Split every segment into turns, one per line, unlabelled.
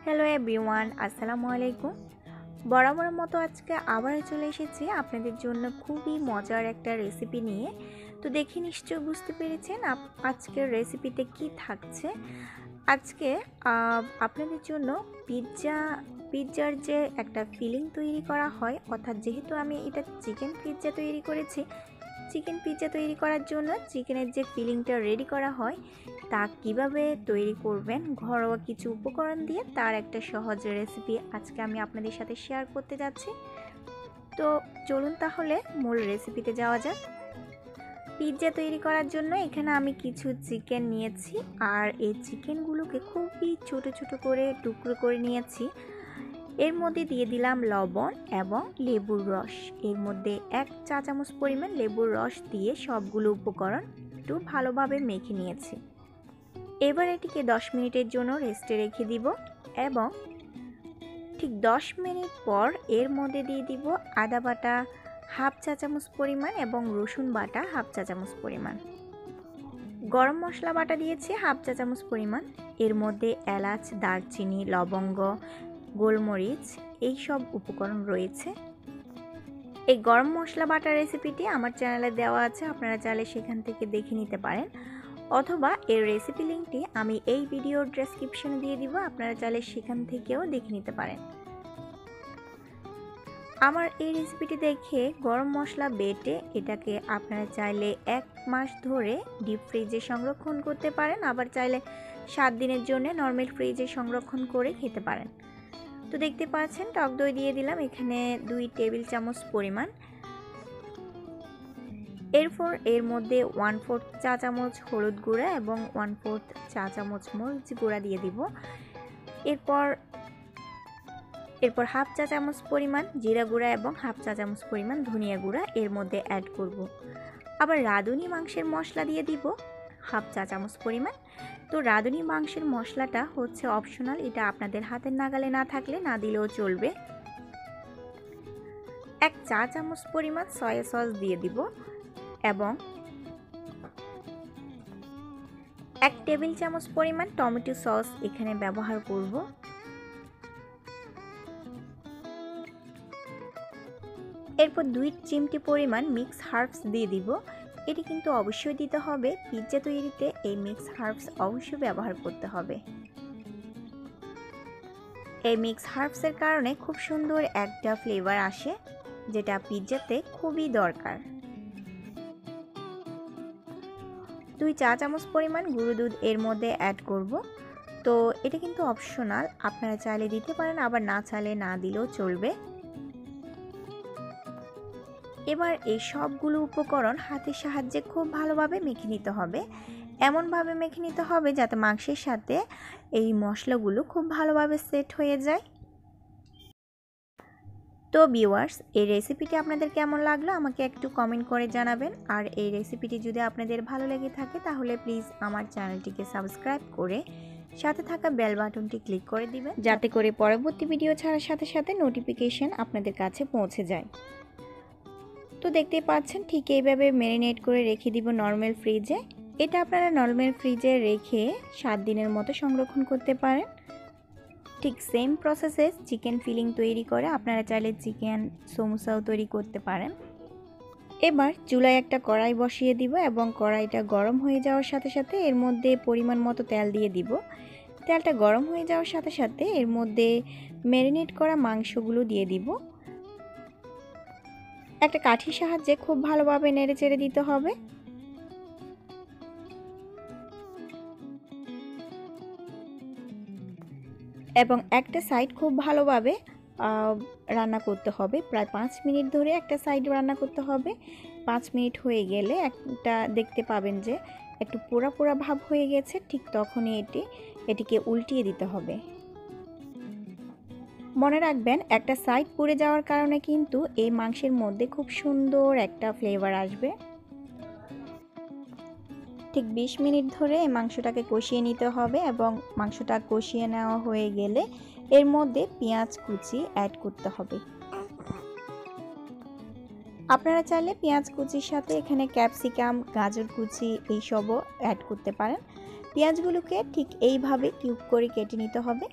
Hello everyone, আসসালামু আলাইকুম। বরাবরের মতো আজকে আবার চলে এসেছি আপনাদের জন্য খুবই মজার একটা রেসিপি নিয়ে। তো দেখে নিশ্চয় বুঝতে পেরেছেন আজকের রেসিপিতে কি থাকছে। আজকে আপনাদের জন্য পিৎজার যে একটা ফিলিং তৈরি করা হয়, অর্থাৎ যেহেতু আমি এটা চিকেন পিৎজা তৈরি করেছি, চিকেন পিৎজা তৈরি করার জন্য চিকেনের যে ফিলিংটা রেডি করা হয় তা কিভাবে তৈরি করবেন ঘরোয়া কিছু উপকরণ দিয়ে, তার একটা সহজ রেসিপি আজকে আমি আপনাদের সাথে শেয়ার করতে যাচ্ছি। তো চলুন তাহলে মূল রেসিপিতে যাওয়া যাক। পিৎজা তৈরি করার জন্য এখানে আমি কিছু চিকেন নিয়েছি, আর এই চিকেনগুলোকে খুবই ছোট ছোট করে টুকরো করে নিয়েছি। এর মধ্যে দিয়ে দিলাম লবণ এবং লেবুর রস। এর মধ্যে 1 চা চামচ পরিমাণ লেবুর রস দিয়ে সবগুলো উপকরণ একটু ভালোভাবে মেখে নিয়েছি। এবার এটিকে 10 মিনিটের জন্য রেস্টে রেখে দিব এবং ঠিক 10 মিনিট পর এর মধ্যে দিয়ে দিব আদা বাটা 1/2 চা চামচ পরিমাণ এবং রসুন বাটা 1/2 চা চামচ পরিমাণ। গরম মশলা বাটা দিয়েছি 1/2 চা চামচ পরিমাণ। এর মধ্যে এলাচ, দারচিনি, লবঙ্গ, গোলমরিচ এই সব উপকরণ রয়েছে। এই গরম মশলা বাটা রেসিপিটি আমার চ্যানেলে দেওয়া আছে, আপনারা চাইলে সেখান থেকে দেখে নিতে পারেন, অথবা এর রেসিপি লিঙ্কটি আমি এই ভিডিওর ডেসক্রিপশনে দিয়ে দিব, আপনারা চাইলে সেখান থেকেও দেখে নিতে পারেন। আমার এই রেসিপিটি দেখে গরম মশলা বেটে এটাকে আপনারা চাইলে 1 মাস ধরে ডিপ ফ্রিজে সংরক্ষণ করতে পারেন, আবার চাইলে 7 দিনের জন্য নর্মাল ফ্রিজে সংরক্ষণ করে খেতে পারেন। তো দেখতে পাচ্ছেন টক দই দিয়ে দিলাম এখানে 2 টেবিল চামচ পরিমাণ। এরপর এর মধ্যে 1/4 চা চামচ হলুদ গুঁড়া এবং 1/4 চা চামচ মরিচ গুঁড়া দিয়ে দিব। এরপর 1/2 চা চামচ পরিমাণ জিরা গুঁড়া এবং 1/2 চা চামচ পরিমাণ ধনিয়া গুঁড়া এর মধ্যে অ্যাড করব। আবার রাঁধুনি মাংসের মশলা দিয়ে দিব 1/2 চা চামচ পরিমাণ। তো রাঁধুনি মাংসের মশলাটা হচ্ছে অপশনাল, এটা আপনাদের হাতের নাগালে না থাকলে না দিলেও চলবে। 1 চা চামচ পরিমাণ সয়া সস দিয়ে দিব এবং 1 টেবিল চামচ পরিমাণ টমেটো সস এখানে ব্যবহার করব। এরপর 2 চিমটি পরিমাণ মিক্স হার্বস দিয়ে দিব। এটি কিন্তু অবশ্যই দিতে হবে, পিৎজা তৈরিতে এই মিক্স হার্বস অবশ্যই ব্যবহার করতে হবে। এই মিক্স হার্বসের কারণে খুব সুন্দর একটা ফ্লেভার আসে, যেটা পিৎজাতে খুবই দরকার। 2 চা চামচ পরিমাণ গুঁড়ো দুধ এর মধ্যে অ্যাড করব। তো এটা কিন্তু অপশনাল, আপনারা চাইলে দিতে পারেন, আবার না চাইলে না দিলেও চলবে। এবার এই সবগুলো উপকরণ হাতের সাহায্যে খুব ভালোভাবে মেখে নিতে হবে, এমনভাবে মেখে নিতে হবে যাতে মাংসের সাথে এই মশলাগুলো খুব ভালোভাবে সেট হয়ে যায়। তো ভিউয়ার্স, এই রেসিপিটি আপনাদের কেমন লাগলো আমাকে একটু কমেন্ট করে জানাবেন, আর এই রেসিপিটি যদি আপনাদের ভালো লেগে থাকে তাহলে প্লিজ আমার চ্যানেলটিকে সাবস্ক্রাইব করে সাথে থাকা বেল বাটনটি ক্লিক করে দিবেন, যাতে করে পরবর্তী ভিডিও ছাড়ার সাথে সাথে নোটিফিকেশন আপনাদের কাছে পৌঁছে যায়। তো দেখতেই পাচ্ছেন ঠিক এইভাবে ম্যারিনেট করে রেখে দিব নর্মাল ফ্রিজে। এটা আপনারা নর্মাল ফ্রিজে রেখে 7 দিনের মতো সংরক্ষণ করতে পারেন। ঠিক সেম প্রসেসে চিকেন ফিলিং তৈরি করে আপনারা চাইলে চিকেন সমোসাও তৈরি করতে পারেন। এবার চুলায় একটা কড়াই বসিয়ে দিব এবং কড়াইটা গরম হয়ে যাওয়ার সাথে সাথে এর মধ্যে পরিমাণ মতো তেল দিয়ে দিব। তেলটা গরম হয়ে যাওয়ার সাথে সাথে এর মধ্যে ম্যারিনেট করা মাংসগুলো দিয়ে দিব। একটা কাঠির সাহায্যে খুব ভালোভাবে নেড়ে চেড়ে দিতে হবে। এবং একটা সাইড খুব ভালোভাবে রান্না করতে হবে, প্রায় 5 মিনিট ধরে একটা সাইড রান্না করতে হবে। 5 মিনিট হয়ে গেলে একটা দেখতে পাবেন যে একটু পোড়া পোড়া ভাব হয়ে গেছে, ঠিক তখনই এটিকে উল্টিয়ে দিতে হবে। মনে রাখবেন, একটা সাইড পুড়ে যাওয়ার কারণে কিন্তু এই মাংসের মধ্যে খুব সুন্দর একটা ফ্লেভার আসবে। ঠিক 20 মিনিট ধরে এই মাংসটাকে কষিয়ে নিতে হবে এবং মাংসটা কষিয়ে নেওয়া হয়ে গেলে এর মধ্যে পেঁয়াজ কুচি অ্যাড করতে হবে। আপনারা চাইলে পেঁয়াজ কুচির সাথে এখানে ক্যাপসিকাম, গাজর কুচি এইসবও অ্যাড করতে পারেন। পেঁয়াজগুলোকে ঠিক এইভাবে কিউব করে কেটে নিতে হবে।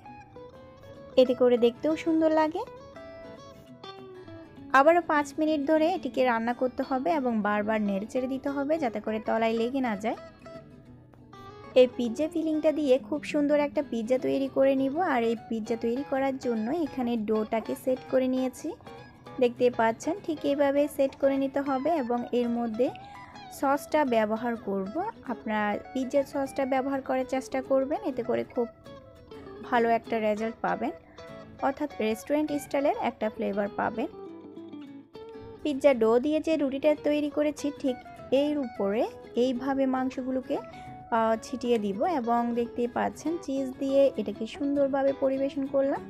এতে করে দেখতেও সুন্দর লাগে। আবারও 5 মিনিট ধরে এটিকে রান্না করতে হবে এবং বারবার নেড়েচেড়ে দিতে হবে যাতে করে তলায় লেগে না যায়। এই পিৎজা ফিলিংটা দিয়ে খুব সুন্দর একটা পিৎজা তৈরি করে নিব। আর এই পিৎজা তৈরি করার জন্য এখানে ডোটাকে সেট করে নিয়েছি, দেখতে পাচ্ছেন ঠিক এইভাবে সেট করে নিতে হবে এবং এর মধ্যে সসটা ব্যবহার করব। আপনারা পিৎজা সসটা ব্যবহার করার চেষ্টা করবেন, এতে করে খুব ভালো একটা রেজাল্ট পাবেন, অর্থাৎ রেস্টুরেন্ট স্টাইলের একটা ফ্লেভার পাবেন। পিৎজা ডো দিয়ে যে রুটিটা তৈরি করেছি ঠিক এর উপরে এইভাবে মাংসগুলোকে ছিটিয়ে দিব এবং দেখতে পাচ্ছেন চিজ দিয়ে এটাকে সুন্দরভাবে পরিবেশন করলাম।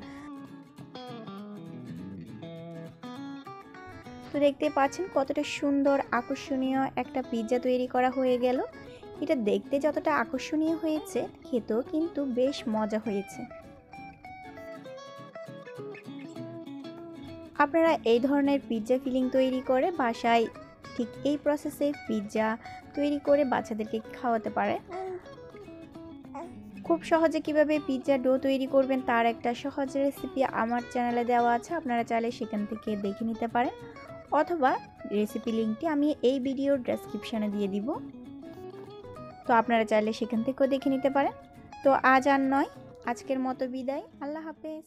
তো দেখতে পাচ্ছেন কতটা সুন্দর আকর্ষণীয় একটা পিৎজা তৈরি করা হয়ে গেল। এটা দেখতে যতটা আকর্ষণীয় হয়েছে খেতেও কিন্তু বেশ মজা হয়েছে। আপনারা এই ধরনের পিৎজা ফিলিং তৈরি করে বাসায় ঠিক এই প্রসেসে পিৎজা তৈরি করে বাচ্চাদেরকে খাওয়াতে পারেন। খুব সহজে কিভাবে পিৎজা ডো তৈরি করবেন তার একটা সহজ রেসিপি আমার চ্যানেলে দেওয়া আছে, আপনারা চাইলে সেখান থেকে দেখে নিতে পারেন, অথবা রেসিপি লিঙ্কটি আমি এই ভিডিওর ডেসক্রিপশনে দিয়ে দিব, তো আপনারা চাইলে সেখান থেকেও দেখে নিতে পারেন। তো আজ আর নয়, আজকের মতো বিদায়, আল্লাহ হাফেজ।